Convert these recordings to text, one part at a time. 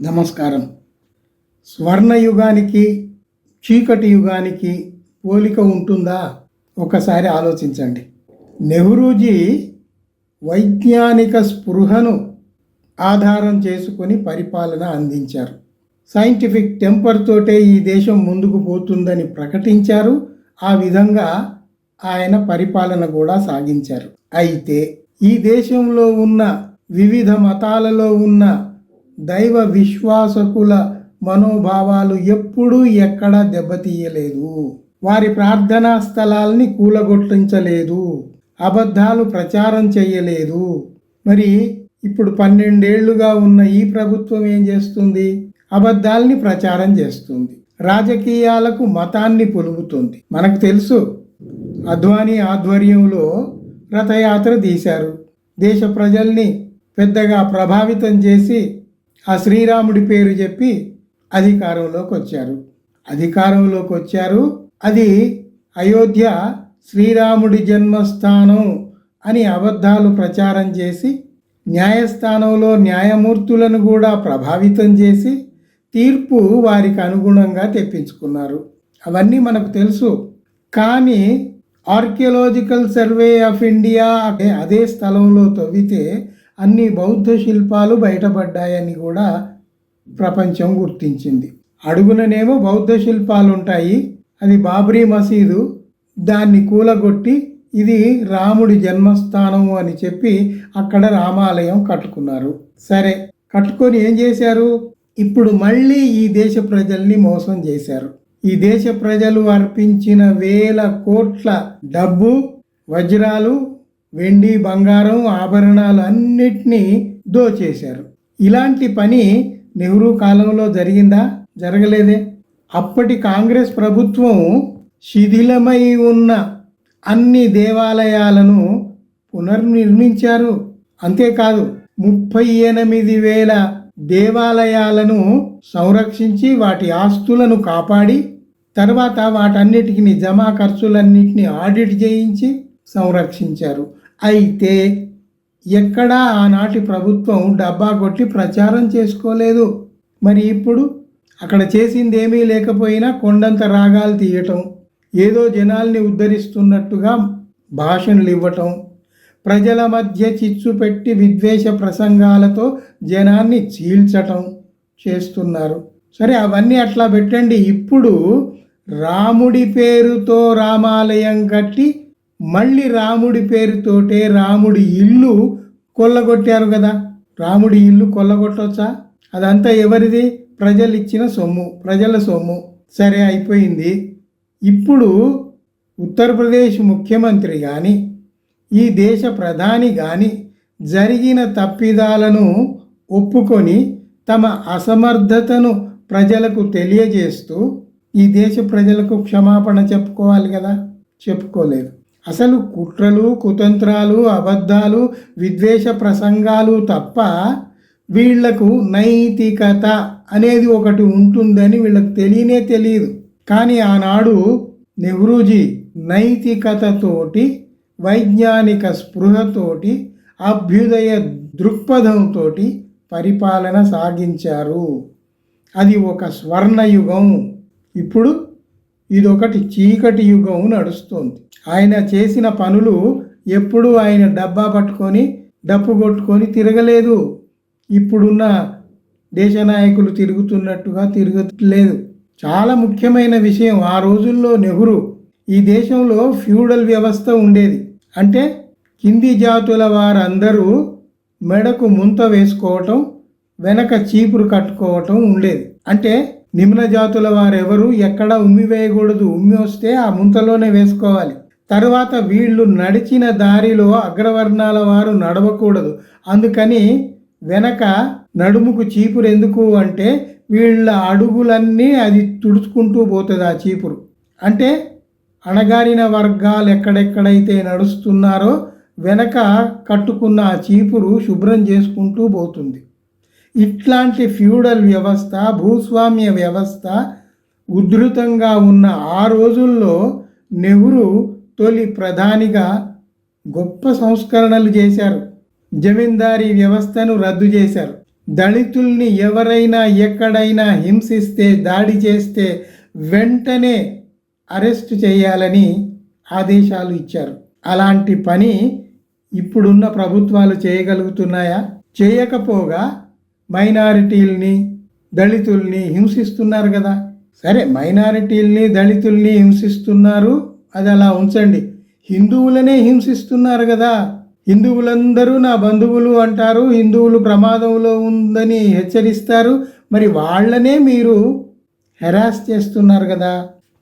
నమస్కారం. స్వర్ణయుగానికి చీకటి యుగానికి పోలిక ఉంటుందా? ఒకసారి ఆలోచించండి. నెహ్రూజీ వైజ్ఞానిక స్పృహను ఆధారం చేసుకొని పరిపాలన అందించారు. సైంటిఫిక్ టెంపర్ తోటే ఈ దేశం ముందుకు పోతుందని ప్రకటించారు. ఆ విధంగా ఆయన పరిపాలన కూడా సాగించారు. అయితే ఈ దేశంలో ఉన్న వివిధ మతాలలో ఉన్న దైవ విశ్వాసకుల మనోభావాలు ఎప్పుడూ ఎక్కడా దెబ్బతీయలేదు. వారి ప్రార్థనా స్థలాల్ని కూలగొట్టించలేదు. అబద్ధాలు ప్రచారం చేయలేదు. మరి ఇప్పుడు 12 ఏళ్లుగా ఉన్న ఈ ప్రభుత్వం ఏం చేస్తుంది? అబద్ధాల్ని ప్రచారం చేస్తుంది. రాజకీయాలకు మతాన్ని పొలుగుతుంది. మనకు తెలుసు, అద్వానీ ఆధ్వర్యంలో రథయాత్ర తీశారు. దేశ ప్రజల్ని పెద్దగా ప్రభావితం చేసి ఆ శ్రీరాముడి పేరు చెప్పి అధికారంలోకి వచ్చారు. అది అయోధ్య శ్రీరాముడి జన్మస్థానం అని అబద్ధాలు ప్రచారం చేసి న్యాయస్థానంలో న్యాయమూర్తులను కూడా ప్రభావితం చేసి తీర్పు వారికి అనుగుణంగా తెప్పించుకున్నారు. అవన్నీ మనకు తెలుసు. కానీ ఆర్కియాలజికల్ సర్వే ఆఫ్ ఇండియా అదే స్థలంలో తవ్వితే అన్ని బౌద్ధ శిల్పాలు బయటపడ్డాయని కూడా ప్రపంచం గుర్తించింది. అడుగుననేమో బౌద్ధ శిల్పాలు ఉంటాయి. అది బాబ్రీ మసీదు. దాన్ని కూలగొట్టి ఇది రాముడి జన్మస్థానము అని చెప్పి అక్కడ రామాలయం కట్టుకున్నారు. సరే, కట్టుకొని ఏం చేశారు? ఇప్పుడు మళ్ళీ ఈ దేశ ప్రజల్ని మోసం చేశారు. ఈ దేశ ప్రజలు అర్పించిన వేల కోట్ల డబ్బు, వజ్రాలు, వెండి, బంగారం, ఆభరణాలు అన్నిటినీ దోచేశారు. ఇలాంటి పని నెహ్రూ కాలంలో జరిగిందా? జరగలేదే. అప్పటి కాంగ్రెస్ ప్రభుత్వం శిథిలమై ఉన్న అన్ని దేవాలయాలను పునర్నిర్మించారు. అంతేకాదు 38,000 దేవాలయాలను సంరక్షించి వాటి ఆస్తులను కాపాడి తర్వాత వాటన్నిటికి జమా ఖర్చులన్నిటినీ ఆడిట్ చేయించి సంరక్షించారు. అయితే ఎక్కడా ఆనాటి ప్రభుత్వం డబ్బా కొట్టి ప్రచారం చేసుకోలేదు. మరి ఇప్పుడు అక్కడ చేసింది ఏమీ లేకపోయినా కొండంత రాగాలు తీయటం, ఏదో జనాల్ని ఉద్ధరిస్తున్నట్టుగా భాషణలు ఇవ్వటం, ప్రజల మధ్య చిచ్చు పెట్టి విద్వేష ప్రసంగాలతో జనాన్ని చీల్చటం చేస్తున్నారు. సరే, అవన్నీ అట్లా పెట్టండి. ఇప్పుడు రాముడి పేరుతో రామాలయం కట్టి మళ్ళీ రాముడి పేరుతోటే రాముడి ఇల్లు కొల్లగొట్టారు కదా. రాముడి ఇల్లు కొల్లగొట్టొచ్చా? అదంతా ఎవరిది? ప్రజలు ఇచ్చిన సొమ్ము, ప్రజల సొమ్ము. సరే, అయిపోయింది. ఇప్పుడు ఉత్తరప్రదేశ్ ముఖ్యమంత్రి కానీ ఈ దేశ ప్రధాని కానీ జరిగిన తప్పిదాలను ఒప్పుకొని తమ అసమర్థతను ప్రజలకు తెలియజేస్తూ ఈ దేశ ప్రజలకు క్షమాపణ చెప్పుకోవాలి కదా. చెప్పుకోలేదు. అసలు కుట్రలు, కుతంత్రాలు, అబద్ధాలు, విద్వేష ప్రసంగాలు తప్ప వీళ్లకు నైతికత అనేది ఒకటి ఉంటుందని వీళ్ళకి తెలియదు. కానీ ఆనాడు నెహ్రూజీ నైతికతతోటి, వైజ్ఞానిక స్పృహతోటి, అభ్యుదయ దృక్పథంతో పరిపాలన సాగించారు. అది ఒక స్వర్ణయుగం. ఇప్పుడు ఇదొకటి చీకటి యుగం నడుస్తోంది. ఆయన చేసిన పనులు ఎప్పుడూ ఆయన డబ్బా పట్టుకొని డప్పు కొట్టుకొని తిరగలేదు. ఇప్పుడున్న దేశ నాయకులు తిరుగుతున్నట్టుగా తిరగలేదు. చాలా ముఖ్యమైన విషయం, ఆ రోజుల్లో నెహ్రూ ఈ దేశంలో ఫ్యూడల్ వ్యవస్థ ఉండేది. అంటే కింది జాతుల వారందరూ మెడకు ముంత వేసుకోవటం, వెనక చీపురు కట్టుకోవటం ఉండేది. అంటే నిమ్న జాతుల వారెవరు ఎక్కడ ఉమ్మి వేయకూడదు. ఉమ్మి వస్తే ఆ ముంతలోనే వేసుకోవాలి. తర్వాత వీళ్ళు నడిచిన దారిలో అగ్రవర్ణాల వారు నడవకూడదు. అందుకని వెనక నడుముకు చీపురు ఎందుకు అంటే వీళ్ళ అడుగులన్నీ అది తుడుచుకుంటూ పోతుంది ఆ చీపురు. అంటే అణగారిన వర్గాలు ఎక్కడెక్కడైతే నడుస్తున్నారో వెనక కట్టుకున్న ఆ చీపురు శుభ్రం చేసుకుంటూ పోతుంది. ఇట్లాంటి ఫ్యూడల్ వ్యవస్థ, భూస్వామ్య వ్యవస్థ ఉధృతంగా ఉన్న ఆ రోజుల్లో నెహ్రూ తొలి ప్రధానిగా గొప్ప సంస్కరణలు చేశారు. జమీందారీ వ్యవస్థను రద్దు చేశారు. దళితుల్ని ఎవరైనా ఎక్కడైనా హింసిస్తే, దాడి చేస్తే వెంటనే అరెస్ట్ చేయాలని ఆదేశాలు ఇచ్చారు. అలాంటి పని ఇప్పుడున్న ప్రభుత్వాలు చేయగలుగుతున్నాయా? చేయకపోగా మైనారిటీల్ని, దళితుల్ని హింసిస్తున్నారు కదా. సరే, మైనారిటీల్ని, దళితుల్ని హింసిస్తున్నారు, అది అలా ఉంచండి. హిందువులనే హింసిస్తున్నారు కదా. హిందువులందరూ నా బంధువులు అంటారు, హిందువులు ప్రమాదంలో ఉందని హెచ్చరిస్తారు. మరి వాళ్ళనే మీరు హెరాస్ చేస్తున్నారు కదా.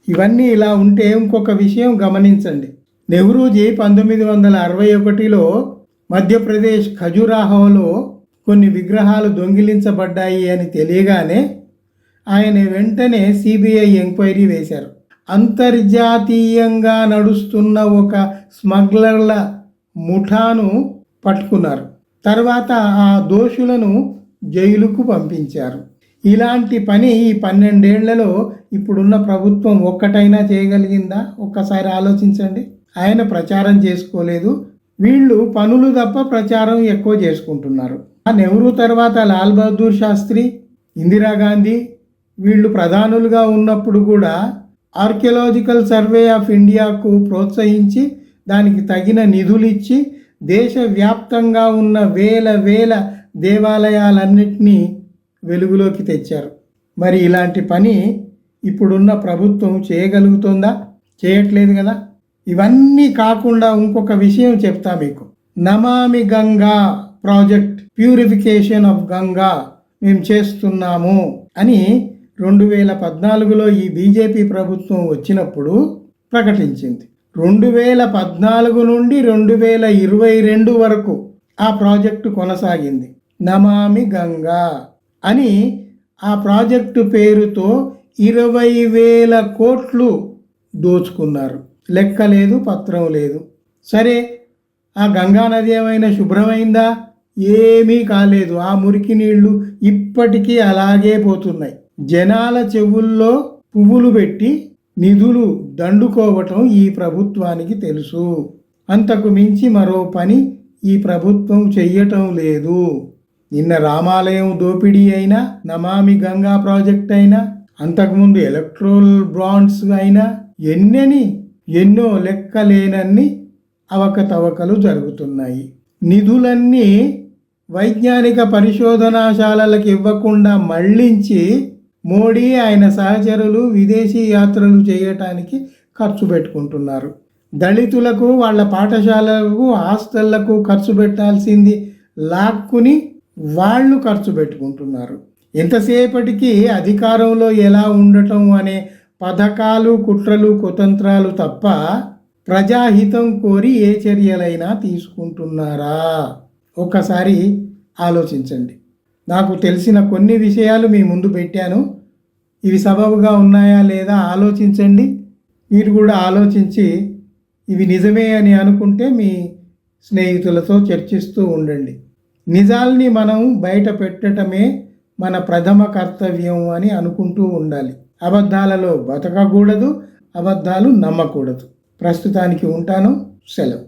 ఇవన్నీ ఇలా ఉంటే ఇంకొక విషయం గమనించండి. నెహ్రూజీ 1961లో మధ్యప్రదేశ్ ఖజురాహోలో కొన్ని విగ్రహాలు దొంగిలించబడ్డాయి అని తెలియగానే ఆయన వెంటనే సిబిఐ ఎంక్వైరీ వేశారు. అంతర్జాతీయంగా నడుస్తున్న ఒక స్మగ్లర్ల ముఠాను పట్టుకున్నారు. తర్వాత ఆ దోషులను జైలుకు పంపించారు. ఇలాంటి పని ఈ 12 ఏళ్లలో ఇప్పుడున్న ప్రభుత్వం ఒక్కటైనా చేయగలిగిందా? ఒక్కసారి ఆలోచించండి. ఆయన ప్రచారం చేసుకోలేదు, వీళ్ళు పనులు తప్ప ప్రచారం ఎక్కువ చేసుకుంటున్నారు. ఆ నెహ్రూ తర్వాత లాల్ బహదూర్ శాస్త్రి, ఇందిరాగాంధీ వీళ్ళు ప్రధానులుగా ఉన్నప్పుడు కూడా ఆర్కియలాజికల్ సర్వే ఆఫ్ ఇండియాకు ప్రోత్సహించి దానికి తగిన నిధులు ఇచ్చి దేశవ్యాప్తంగా ఉన్న వేల దేవాలయాలన్నింటినీ వెలుగులోకి తెచ్చారు. మరి ఇలాంటి పని ఇప్పుడున్న ప్రభుత్వం చేయగలుగుతుందా? చేయట్లేదు కదా. ఇవన్నీ కాకుండా ఇంకొక విషయం చెప్తా మీకు. నమామి Ganga project, purification of Ganga మేము చేస్తున్నాము అని 2014లో ఈ బీజేపీ ప్రభుత్వం వచ్చినప్పుడు ప్రకటించింది. 2014 నుండి 2022 వరకు ఆ ప్రాజెక్టు కొనసాగింది. నమామి గంగా అని ఆ ప్రాజెక్టు పేరుతో 20,000 కోట్లు దోచుకున్నారు. లెక్క లేదు, పత్రం లేదు. సరే, ఆ గంగా నది ఏమైనా శుభ్రమైందా? ఏమీ కాలేదు. ఆ మురికి నీళ్లు ఇప్పటికీ అలాగే పోతున్నాయి. జనాల చెవుల్లో పువ్వులు పెట్టి నిధులు దండుకోవటం ఈ ప్రభుత్వానికి తెలుసు. అంతకు మించి మరో పని ఈ ప్రభుత్వం చెయ్యటం లేదు. నిన్న రామాలయం దోపిడీ అయినా, నమామి గంగా ప్రాజెక్ట్ అయినా, అంతకుముందు ఎలక్ట్రోల్ బాండ్స్ అయినా ఎన్నో లెక్కలేనన్ని అవకతవకలు జరుగుతున్నాయి. నిధులన్నీ వైజ్ఞానిక పరిశోధనాశాలలకు ఇవ్వకుండా మళ్లించి మోడీ ఆయన సహచరులు విదేశీ యాత్రలు చేయటానికి ఖర్చు పెట్టుకుంటున్నారు. దళితులకు, వాళ్ళ పాఠశాలలకు, హాస్టళ్లకు ఖర్చు పెట్టాల్సింది లాక్కుని వాళ్ళు ఖర్చు పెట్టుకుంటున్నారు. ఎంతసేపటికి అధికారంలో ఎలా ఉండటం అనే పథకాలు, కుట్రలు, కుతంత్రాలు తప్ప ప్రజాహితం కోరి ఏ చర్యలైనా తీసుకుంటున్నారా? ఒక్కసారి ఆలోచించండి. నాకు తెలిసిన కొన్ని విషయాలు మీ ముందు పెట్టాను. ఇవి సబబుగా ఉన్నాయా లేదా ఆలోచించండి. మీరు కూడా ఆలోచించి ఇవి నిజమే అని అనుకుంటే మీ స్నేహితులతో చర్చిస్తూ ఉండండి. నిజాల్ని మనం బయట పెట్టడమే మన ప్రథమ కర్తవ్యం అని అనుకుంటూ ఉండాలి. అబద్ధాలలో బతకకూడదు, అబద్ధాలు నమ్మకూడదు. ప్రస్తుతానికి ఉంటాను. సెలవు.